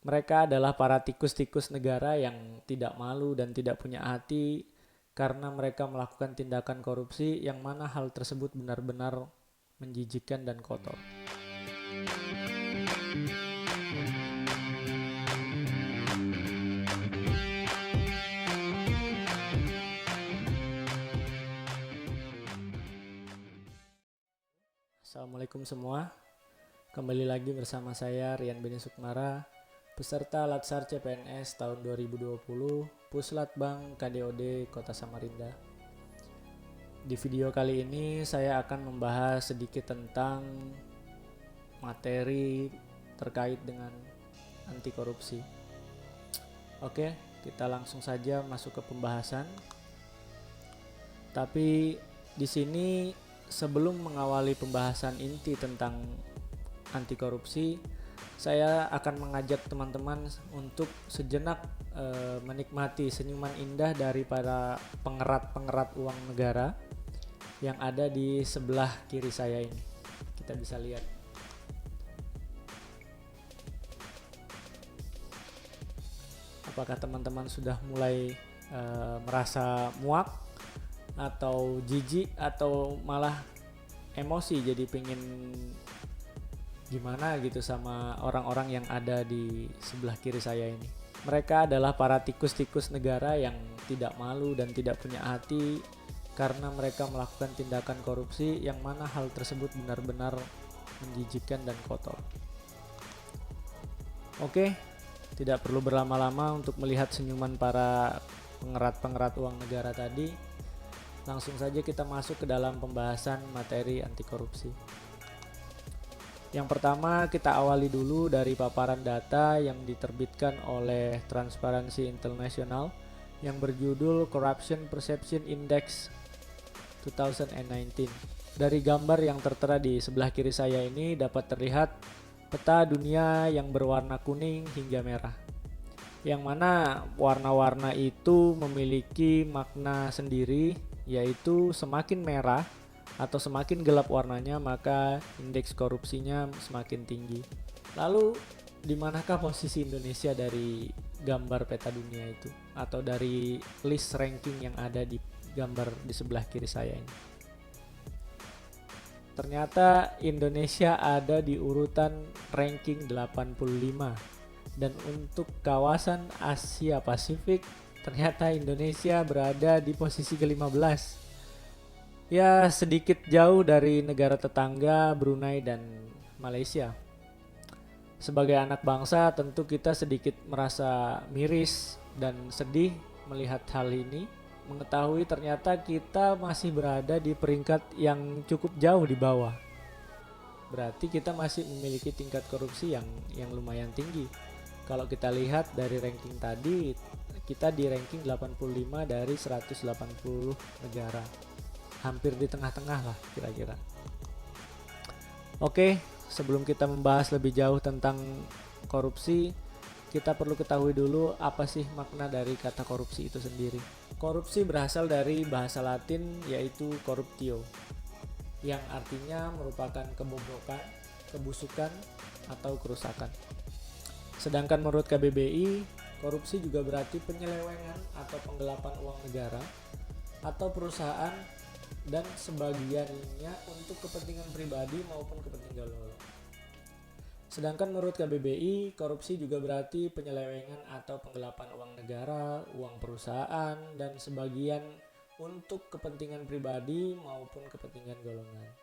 Mereka adalah para tikus-tikus negara yang tidak malu dan tidak punya hati karena mereka melakukan tindakan korupsi yang mana hal tersebut benar-benar menjijikkan dan kotor. Assalamualaikum semua, kembali lagi bersama saya Rian Beni Sukmara, peserta Latsar CPNS tahun 2020, Puslatbang KDOD Kota Samarinda. Di video kali ini saya akan membahas sedikit tentang materi terkait dengan anti korupsi. Oke, kita langsung saja masuk ke pembahasan. Tapi di sini sebelum mengawali pembahasan inti tentang anti korupsi, saya akan mengajak teman-teman untuk sejenak menikmati senyuman indah dari para pengerat-pengerat uang negara yang ada di sebelah kiri saya ini. Kita bisa lihat. Apakah teman-teman sudah mulai merasa muak atau jijik atau malah emosi, jadi pengen gimana gitu sama orang-orang yang ada di sebelah kiri saya ini. Mereka adalah para tikus-tikus negara yang tidak malu dan tidak punya hati karena mereka melakukan tindakan korupsi yang mana hal tersebut benar-benar menjijikkan dan kotor. Oke, tidak perlu berlama-lama untuk melihat senyuman para pengerat-pengerat uang negara tadi. Langsung saja kita masuk ke dalam pembahasan materi anti korupsi. Yang pertama, kita awali dulu dari paparan data yang diterbitkan oleh Transparency International yang berjudul Corruption Perception Index 2019. Dari gambar yang tertera di sebelah kiri saya ini dapat terlihat peta dunia yang berwarna kuning hingga merah, yang mana warna-warna itu memiliki makna sendiri, yaitu semakin merah atau semakin gelap warnanya maka indeks korupsinya semakin tinggi. Lalu di manakah posisi Indonesia dari gambar peta dunia itu atau dari list ranking yang ada di gambar di sebelah kiri saya ini? Ternyata Indonesia ada di urutan ranking 85. Dan untuk kawasan Asia Pasifik, ternyata Indonesia berada di posisi ke-15. Ya, sedikit jauh dari negara tetangga Brunei dan Malaysia. Sebagai anak bangsa, tentu kita sedikit merasa miris dan sedih melihat hal ini. Mengetahui ternyata kita masih berada di peringkat yang cukup jauh di bawah. Berarti kita masih memiliki tingkat korupsi yang lumayan tinggi. Kalau kita lihat dari ranking tadi, kita di ranking 85 dari 180 negara. Hampir di tengah-tengah lah kira-kira. Oke, sebelum kita membahas lebih jauh tentang korupsi, kita perlu ketahui dulu apa sih makna dari kata korupsi itu sendiri. Korupsi berasal dari bahasa Latin yaitu corruptio, yang artinya merupakan kebobrokan, kebusukan, atau kerusakan. Sedangkan menurut KBBI, korupsi juga berarti penyelewengan atau penggelapan uang negara atau perusahaan dan sebagiannya untuk kepentingan pribadi maupun kepentingan golongan. Sedangkan menurut KBBI, korupsi juga berarti penyelewengan atau penggelapan uang negara, uang perusahaan, dan sebagian untuk kepentingan pribadi maupun kepentingan golongan.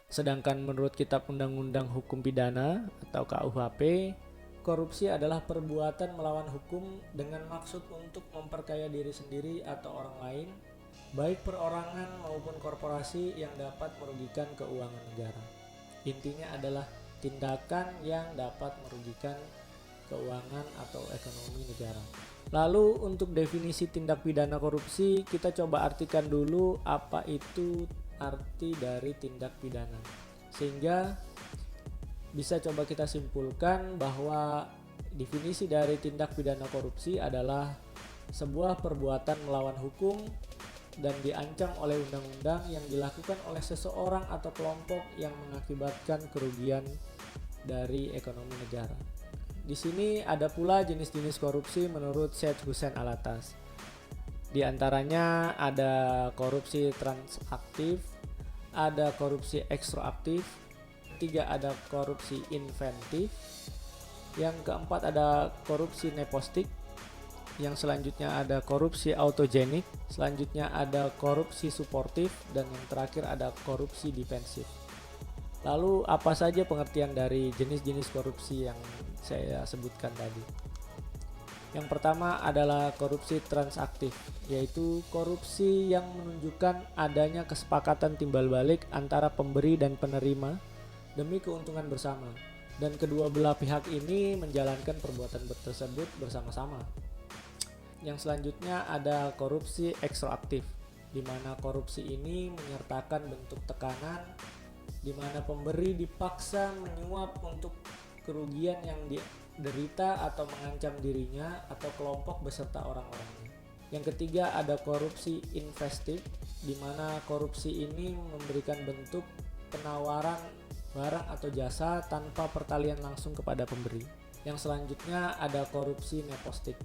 Sedangkan menurut Kitab Undang-Undang Hukum Pidana atau KUHP, korupsi adalah perbuatan melawan hukum dengan maksud untuk memperkaya diri sendiri atau orang lain, baik perorangan maupun korporasi yang dapat merugikan keuangan negara. Intinya adalah tindakan yang dapat merugikan keuangan atau ekonomi negara. Lalu untuk definisi tindak pidana korupsi, kita coba artikan dulu apa itu arti dari tindak pidana, sehingga bisa coba kita simpulkan bahwa definisi dari tindak pidana korupsi adalah sebuah perbuatan melawan hukum dan diancam oleh undang-undang yang dilakukan oleh seseorang atau kelompok yang mengakibatkan kerugian dari ekonomi negara. Di sini ada pula jenis-jenis korupsi menurut Syed Hussein Alatas. Di antaranya ada korupsi transaktif, ada korupsi ekstraaktif, ketiga ada korupsi inventif, yang keempat ada korupsi nepostik, yang selanjutnya ada korupsi autogenik, selanjutnya ada korupsi suportif, dan yang terakhir ada korupsi defensif. Lalu apa saja pengertian dari jenis-jenis korupsi yang saya sebutkan tadi? Yang pertama adalah korupsi transaktif, yaitu korupsi yang menunjukkan adanya kesepakatan timbal balik antara pemberi dan penerima demi keuntungan bersama, dan kedua belah pihak ini menjalankan perbuatan tersebut bersama-sama. Yang selanjutnya ada korupsi ekstraaktif, di mana korupsi ini menyertakan bentuk tekanan, di mana pemberi dipaksa menyuap untuk kerugian yang diderita atau mengancam dirinya atau kelompok beserta orang-orangnya. Yang ketiga ada korupsi investif, di mana korupsi ini memberikan bentuk penawaran barang atau jasa tanpa pertalian langsung kepada pemberi. Yang selanjutnya ada korupsi nepostik,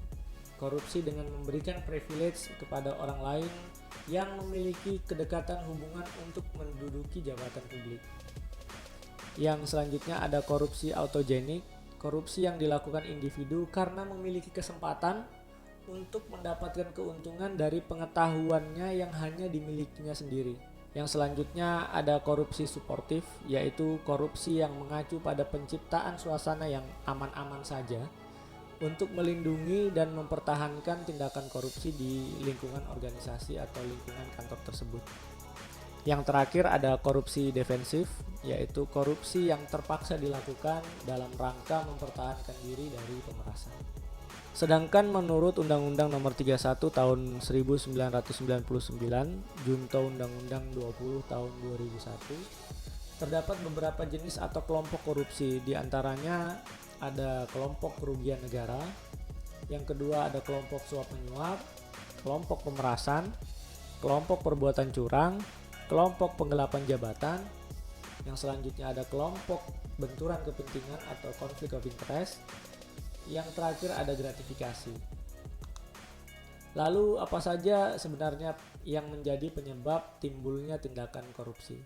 korupsi dengan memberikan privilege kepada orang lain yang memiliki kedekatan hubungan untuk menduduki jabatan publik. Yang selanjutnya ada korupsi autogenik, korupsi yang dilakukan individu karena memiliki kesempatan untuk mendapatkan keuntungan dari pengetahuannya yang hanya dimilikinya sendiri. Yang selanjutnya ada korupsi suportif, yaitu korupsi yang mengacu pada penciptaan suasana yang aman-aman saja untuk melindungi dan mempertahankan tindakan korupsi di lingkungan organisasi atau lingkungan kantor tersebut. Yang terakhir ada korupsi defensif, yaitu korupsi yang terpaksa dilakukan dalam rangka mempertahankan diri dari pemerasan. Sedangkan menurut Undang-Undang Nomor 31 Tahun 1999, Junto Undang-Undang 20 Tahun 2001, terdapat beberapa jenis atau kelompok korupsi, di antaranya ada kelompok kerugian negara, yang kedua ada kelompok suap menyuap, kelompok pemerasan, kelompok perbuatan curang, kelompok penggelapan jabatan, yang selanjutnya ada kelompok benturan kepentingan atau konflik of interest, yang terakhir ada gratifikasi. Lalu apa saja sebenarnya yang menjadi penyebab timbulnya tindakan korupsi?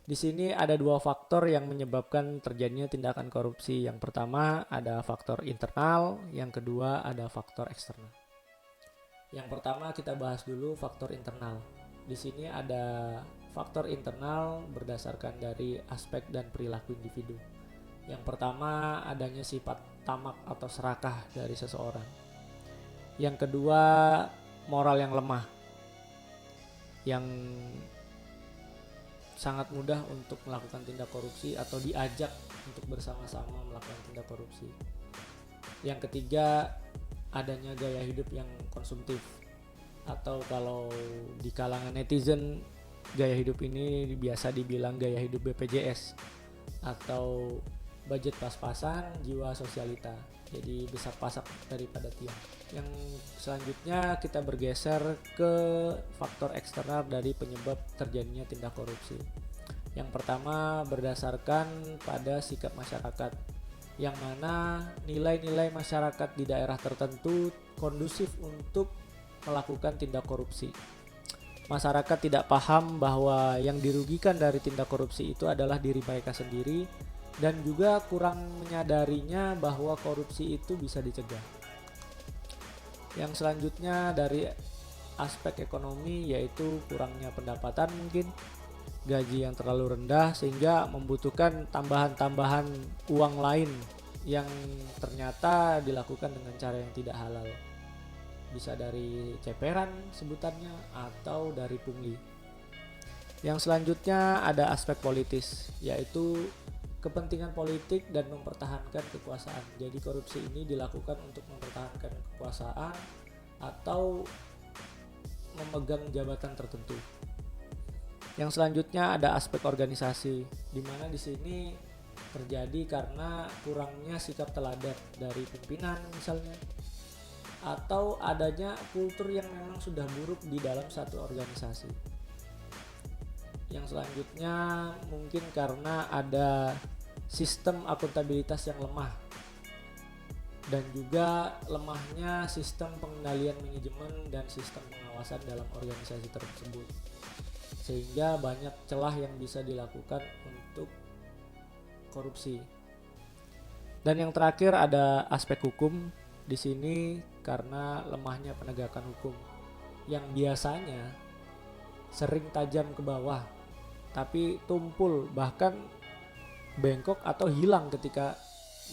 Di sini ada dua faktor yang menyebabkan terjadinya tindakan korupsi. Yang pertama ada faktor internal, yang kedua ada faktor eksternal. Yang pertama kita bahas dulu faktor internal. Di sini ada faktor internal berdasarkan dari aspek dan perilaku individu. Yang pertama adanya sifat tamak atau serakah dari seseorang. Yang kedua moral yang lemah, yang sangat mudah untuk melakukan tindak korupsi atau diajak untuk bersama-sama melakukan tindak korupsi. Yang ketiga adanya gaya hidup yang konsumtif, atau kalau di kalangan netizen gaya hidup ini biasa dibilang gaya hidup BPJS atau budget pas-pasan, jiwa sosialita, jadi besar pasak daripada tiang. Yang selanjutnya kita bergeser ke faktor eksternal dari penyebab terjadinya tindak korupsi. Yang pertama berdasarkan pada sikap masyarakat, yang mana nilai-nilai masyarakat di daerah tertentu kondusif untuk melakukan tindak korupsi. Masyarakat tidak paham bahwa yang dirugikan dari tindak korupsi itu adalah diri mereka sendiri, dan juga kurang menyadarinya bahwa korupsi itu bisa dicegah. Yang selanjutnya dari aspek ekonomi, yaitu kurangnya pendapatan, mungkin gaji yang terlalu rendah sehingga membutuhkan tambahan-tambahan uang lain yang ternyata dilakukan dengan cara yang tidak halal. Bisa dari ceperan sebutannya atau dari pungli. Yang selanjutnya ada aspek politis, yaitu kepentingan politik dan mempertahankan kekuasaan. Jadi korupsi ini dilakukan untuk mempertahankan kekuasaan atau memegang jabatan tertentu. Yang selanjutnya ada aspek organisasi, di mana di sini terjadi karena kurangnya sikap teladan dari pimpinan misalnya, atau adanya kultur yang memang sudah buruk di dalam satu organisasi. Yang selanjutnya mungkin karena ada sistem akuntabilitas yang lemah, dan juga lemahnya sistem pengendalian manajemen dan sistem pengawasan dalam organisasi tersebut, sehingga banyak celah yang bisa dilakukan untuk korupsi. Dan yang terakhir ada aspek hukum di sini, karena lemahnya penegakan hukum yang biasanya sering tajam ke bawah tapi tumpul bahkan bengkok atau hilang ketika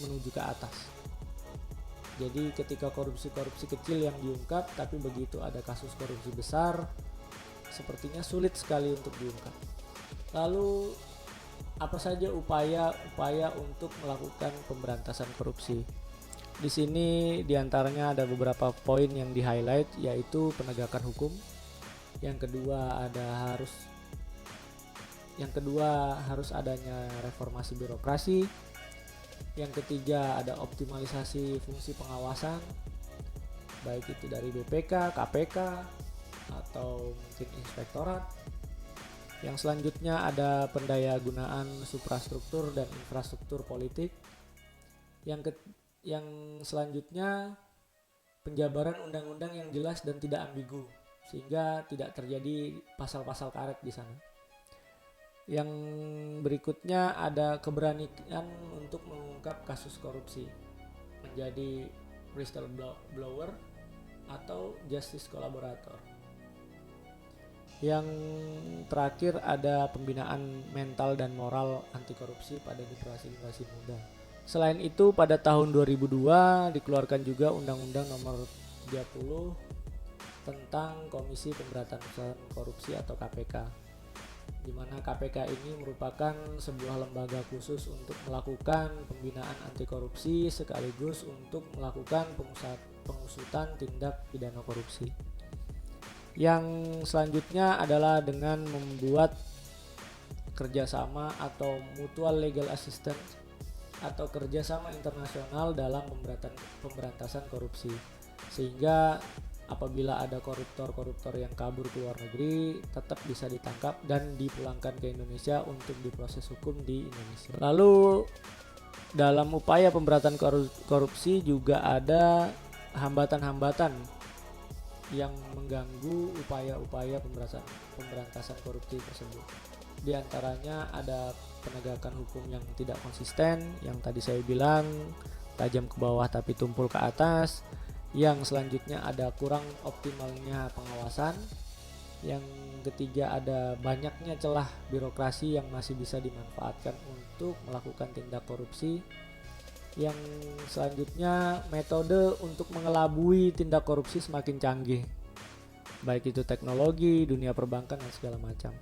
menuju ke atas. Jadi ketika korupsi-korupsi kecil yang diungkap, tapi begitu ada kasus korupsi besar, sepertinya sulit sekali untuk diungkap. Lalu apa saja upaya-upaya untuk melakukan pemberantasan korupsi? Di sini diantaranya ada beberapa poin yang di-highlight, yaitu penegakan hukum. Yang kedua harus adanya reformasi birokrasi. Yang ketiga ada optimalisasi fungsi pengawasan, baik itu dari BPK, KPK, atau mungkin inspektorat. Yang selanjutnya ada pendayagunaan suprastruktur dan infrastruktur politik. Yang selanjutnya penjabaran undang-undang yang jelas dan tidak ambigu, sehingga tidak terjadi pasal-pasal karet di sana. Yang berikutnya ada keberanian untuk mengungkap kasus korupsi, menjadi whistleblower atau justice collaborator. Yang terakhir ada pembinaan mental dan moral anti korupsi pada generasi muda. Selain itu pada tahun 2002 dikeluarkan juga Undang-Undang Nomor 30 tentang Komisi Pemberantasan Korupsi atau KPK, di mana KPK ini merupakan sebuah lembaga khusus untuk melakukan pembinaan anti korupsi sekaligus untuk melakukan pengusutan tindak pidana korupsi. Yang selanjutnya adalah dengan membuat kerjasama atau mutual legal assistance atau kerjasama internasional dalam pemberantasan korupsi, sehingga apabila ada koruptor yang kabur ke luar negeri tetap bisa ditangkap dan dipulangkan ke Indonesia untuk diproses hukum di Indonesia. Lalu dalam upaya pemberantasan korupsi juga ada hambatan-hambatan yang mengganggu upaya-upaya pemberantasan korupsi tersebut. Di antaranya ada penegakan hukum yang tidak konsisten, yang tadi saya bilang tajam ke bawah tapi tumpul ke atas. Yang selanjutnya ada kurang optimalnya pengawasan. Yang ketiga ada banyaknya celah birokrasi yang masih bisa dimanfaatkan untuk melakukan tindak korupsi. Yang selanjutnya metode untuk mengelabui tindak korupsi semakin canggih, baik itu teknologi, dunia perbankan dan segala macam.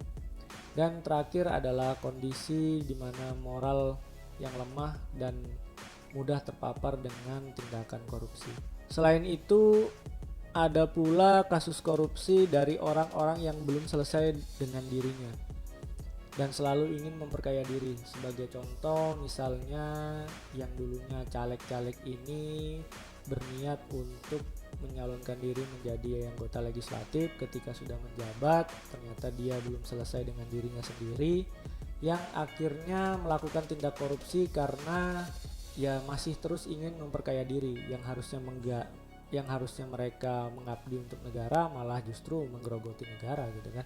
Dan terakhir adalah kondisi di mana moral yang lemah dan mudah terpapar dengan tindakan korupsi. Selain itu ada pula kasus korupsi dari orang-orang yang belum selesai dengan dirinya dan selalu ingin memperkaya diri. Sebagai contoh misalnya yang dulunya caleg-caleg ini berniat untuk menyalonkan diri menjadi anggota legislatif, ketika sudah menjabat ternyata dia belum selesai dengan dirinya sendiri, yang akhirnya melakukan tindak korupsi karena ya masih terus ingin memperkaya diri, yang harusnya mereka mengabdi untuk negara malah justru menggerogoti negara gitu kan.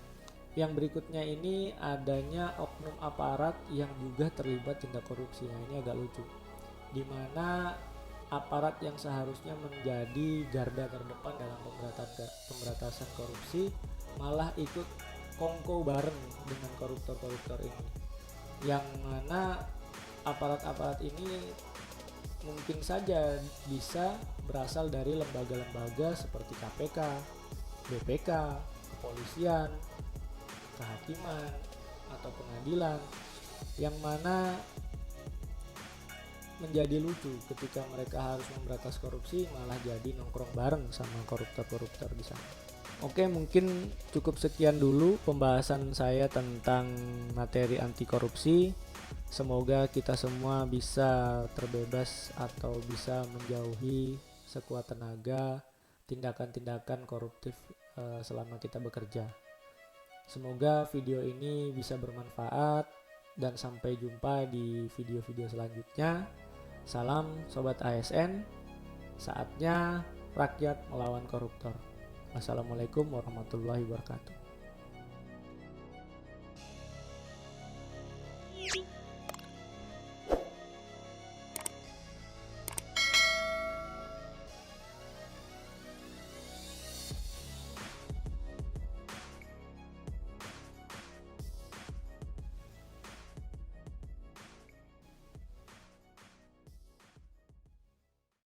Yang berikutnya ini adanya oknum aparat yang juga terlibat tindak korupsi. Nah ini agak lucu, dimana aparat yang seharusnya menjadi garda terdepan dalam pemberantasan korupsi malah ikut kongko bareng dengan koruptor-koruptor ini, yang mana aparat-aparat ini mungkin saja bisa berasal dari lembaga-lembaga seperti KPK, BPK, kepolisian, kehakiman, atau pengadilan, yang mana menjadi lucu ketika mereka harus memberantas korupsi malah jadi nongkrong bareng sama koruptor-koruptor di sana. Oke, mungkin cukup sekian dulu pembahasan saya tentang materi anti korupsi. Semoga kita semua bisa terbebas atau bisa menjauhi sekuat tenaga tindakan-tindakan koruptif selama kita bekerja. Semoga video ini bisa bermanfaat dan sampai jumpa di video-video selanjutnya. Salam Sobat ASN. Saatnya rakyat melawan koruptor. Wassalamualaikum warahmatullahi wabarakatuh.